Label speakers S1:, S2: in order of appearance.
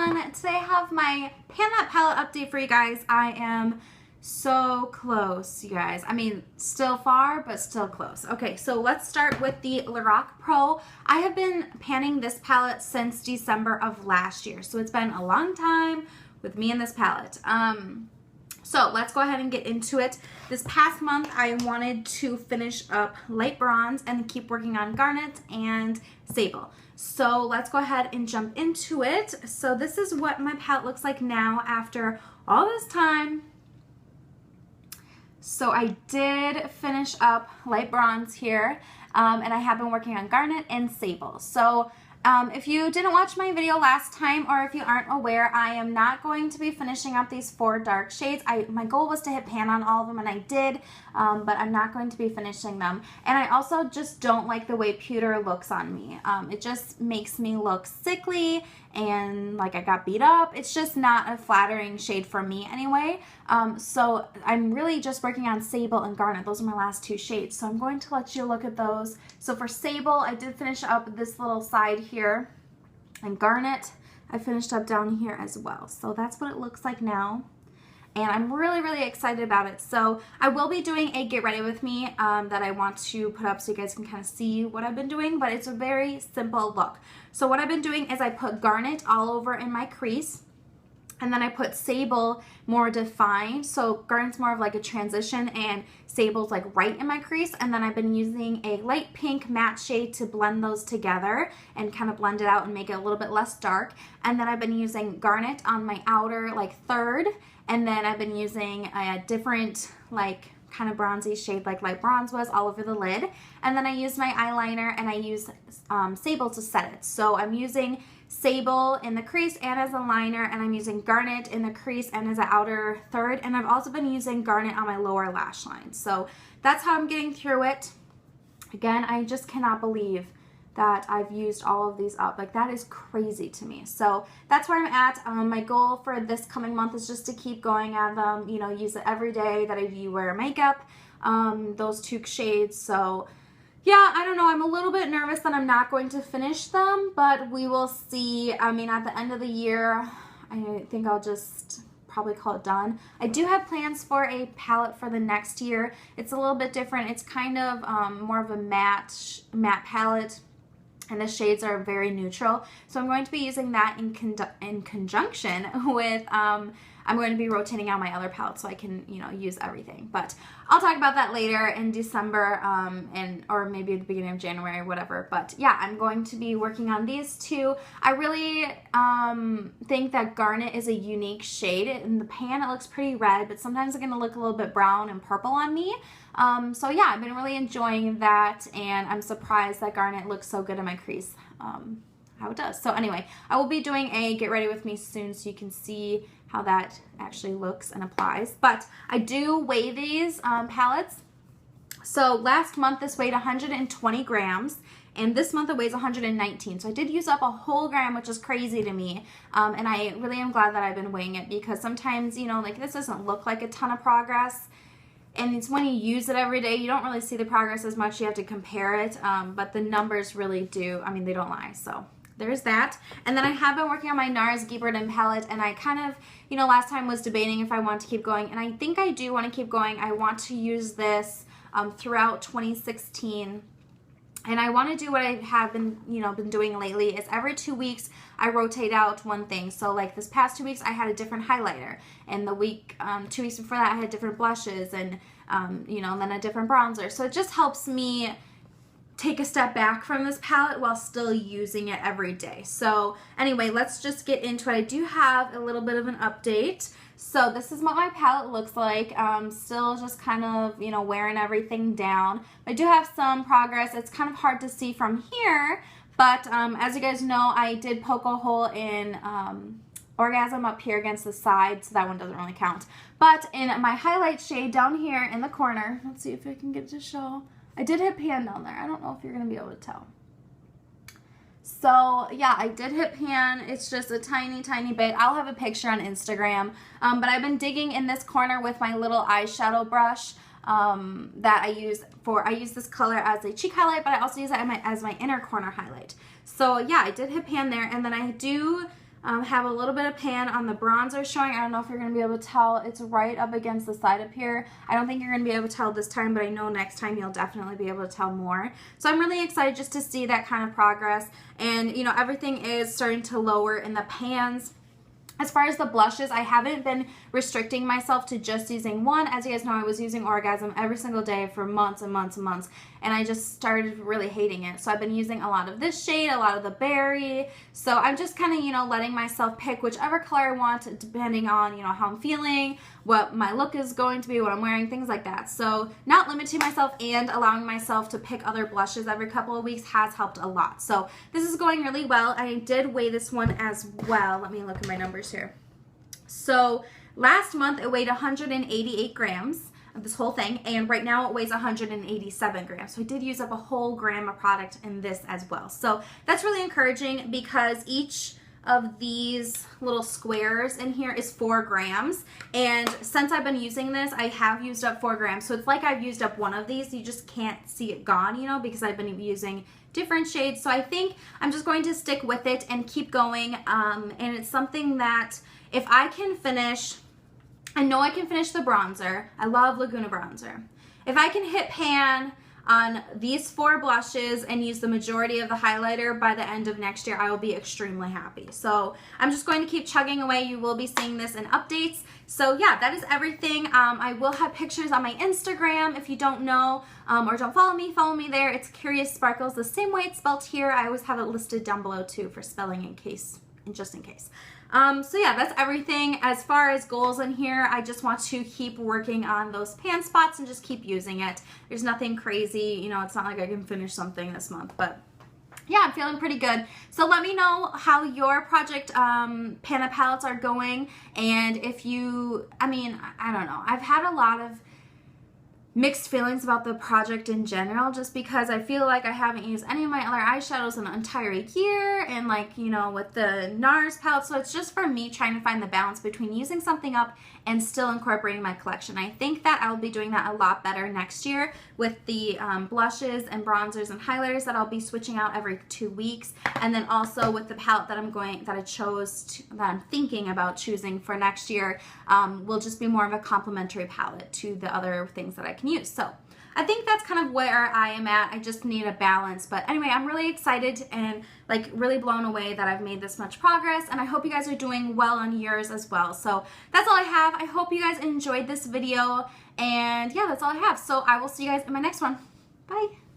S1: everyone. Today I have my Pan That Palette update for you guys. I am so close, you guys. I mean, still far, but still close. Okay, so let's start with the Lorac Pro. I have been panning this palette since December of last year, so it's been a long time with me and this palette. So let's go ahead and get into it. This past month, I wanted to finish up light bronze and keep working on garnet and sable. So let's go ahead and jump into it. So this is what my palette looks like now after all this time. So I did finish up light bronze here, and I have been working on garnet and sable. So if you didn't watch my video last time, or if you aren't aware, I am not going to be finishing up these 4 dark shades. My goal was to hit pan on all of them, and I did, but I'm not going to be finishing them. And I also just don't like the way pewter looks on me. It just makes me look sickly and like I got beat up. It's just not a flattering shade for me anyway. So I'm really just working on sable and garnet. Those are my last 2 shades. So I'm going to let you look at those. So for sable, I did finish up this little side here, and garnet, I finished up down here as well. So that's what it looks like now. And I'm really, really excited about it. So I will be doing a get ready with me that I want to put up so you guys can kind of see what I've been doing, but it's a very simple look. So what I've been doing is I put garnet all over in my crease, and then I put sable more defined. So garnet's more of like a transition, and sable's like right in my crease. And then I've been using a light pink matte shade to blend those together and kind of blend it out and make it a little bit less dark. And then I've been using garnet on my outer like third. And then I've been using a different like kind of bronzy shade like light bronze was all over the lid. And then I use my eyeliner and I use sable to set it. So I'm using sable in the crease and as a liner, and I'm using garnet in the crease and as an outer third. And I've also been using garnet on my lower lash line. So that's how I'm getting through it. Again, I just cannot believe that I've used all of these up. Like, that is crazy to me. So that's where I'm at. My goal for this coming month is just to keep going at them, you know, use it every day that I do wear makeup, those 2 shades. So yeah, I don't know. I'm a little bit nervous that I'm not going to finish them, but we will see. I mean, at the end of the year, I think I'll just probably call it done. I do have plans for a palette for the next year. It's a little bit different. It's kind of more of a matte palette, and the shades are very neutral. So I'm going to be using that in conjunction with, I'm going to be rotating out my other palette so I can, you know, use everything. But I'll talk about that later in December, or maybe at the beginning of January, whatever. But yeah, I'm going to be working on these 2. I really think that garnet is a unique shade. In the pan, it looks pretty red, but sometimes it's going to look a little bit brown and purple on me. So yeah, I've been really enjoying that, and I'm surprised that garnet looks so good in my crease, how it does. So anyway, I will be doing a get ready with me soon so you can see how that actually looks and applies. But I do weigh these palettes. So last month this weighed 120 grams, and this month it weighs 119. So I did use up a whole gram, which is crazy to me. And I really am glad that I've been weighing it, because sometimes, you know, like this doesn't look like a ton of progress. And it's when you use it every day, you don't really see the progress as much. You have to compare it, but the numbers really do. I mean, they don't lie. So there's that. And then I have been working on my Nars Gibberton palette, and I kind of, you know, last time was debating if I want to keep going, and I think I do want to keep going. I want to use this throughout 2016. And I want to do what I have been, you know, been doing lately is every 2 weeks I rotate out one thing. So like this past 2 weeks I had a different highlighter, and the week 2 weeks before that I had different blushes, and you know, and then a different bronzer. So it just helps me take a step back from this palette while still using it every day. So anyway, let's just get into it. I do have a little bit of an update. So this is what my palette looks like. Still just kind of, you know, wearing everything down. I do have some progress. It's kind of hard to see from here, but as you guys know, I did poke a hole in Orgasm up here against the side, so that one doesn't really count. But in my highlight shade down here in the corner, let's see if I can get it to show. I did hit pan down there. I don't know if you're going to be able to tell. So yeah, I did hit pan. It's just a tiny, tiny bit. I'll have a picture on Instagram. But I've been digging in this corner with my little eyeshadow brush that I use this color as a cheek highlight, but I also use it as my inner corner highlight. So yeah, I did hit pan there, and then I do have a little bit of pan on the bronzer showing. I don't know if you're going to be able to tell. It's right up against the side up here. I don't think you're going to be able to tell this time, but I know next time you'll definitely be able to tell more. So I'm really excited just to see that kind of progress. And, you know, everything is starting to lower in the pans. As far as the blushes, I haven't been restricting myself to just using one. As you guys know, I was using Orgasm every single day for months and months and months, and I just started really hating it. So I've been using a lot of this shade, a lot of the berry. So I'm just kind of, you know, letting myself pick whichever color I want depending on, you know, how I'm feeling, what my look is going to be, what I'm wearing, things like that. So not limiting myself and allowing myself to pick other blushes every couple of weeks has helped a lot. So this is going really well. I did weigh this one as well. Let me look at my numbers here. So last month it weighed 188 grams of this whole thing, and right now it weighs 187 grams. So I did use up a whole gram of product in this as well. So that's really encouraging because each of these little squares in here is 4 grams, and since I've been using this, I have used up 4 grams. So it's like I've used up one of these. You just can't see it gone, you know, because I've been using different shades. So I think I'm just going to stick with it and keep going, and it's something that if I can finish, I know I can finish the bronzer. I love Laguna bronzer. If I can hit pan on these 4 blushes and use the majority of the highlighter by the end of next year, I will be extremely happy. So I'm just going to keep chugging away. You will be seeing this in updates. So yeah, that is everything. I will have pictures on my Instagram. If you don't know or don't follow me there. It's Curious Sparkles, the same way it's spelled here. I always have it listed down below too for spelling just in case. So yeah, that's everything. As far as goals in here, I just want to keep working on those pan spots and just keep using it. There's nothing crazy, you know, it's not like I can finish something this month, but yeah, I'm feeling pretty good. So let me know how your project Pana palettes are going, and if you, I mean, I don't know. I've had a lot of mixed feelings about the project in general, just because I feel like I haven't used any of my other eyeshadows in an entire year, and like, you know, with the Nars palette. So it's just for me trying to find the balance between using something up and still incorporating my collection. I think that I'll be doing that a lot better next year with the blushes and bronzers and highlighters that I'll be switching out every 2 weeks, and then also with the palette that I'm thinking about choosing for next year will just be more of a complementary palette to the other things that I can use. So I think that's kind of where I am at. I just need a balance. But anyway, I'm really excited and like really blown away that I've made this much progress, and I hope you guys are doing well on yours as well. So that's all I have. I hope you guys enjoyed this video, and yeah, that's all I have. So I will see you guys in my next one. Bye.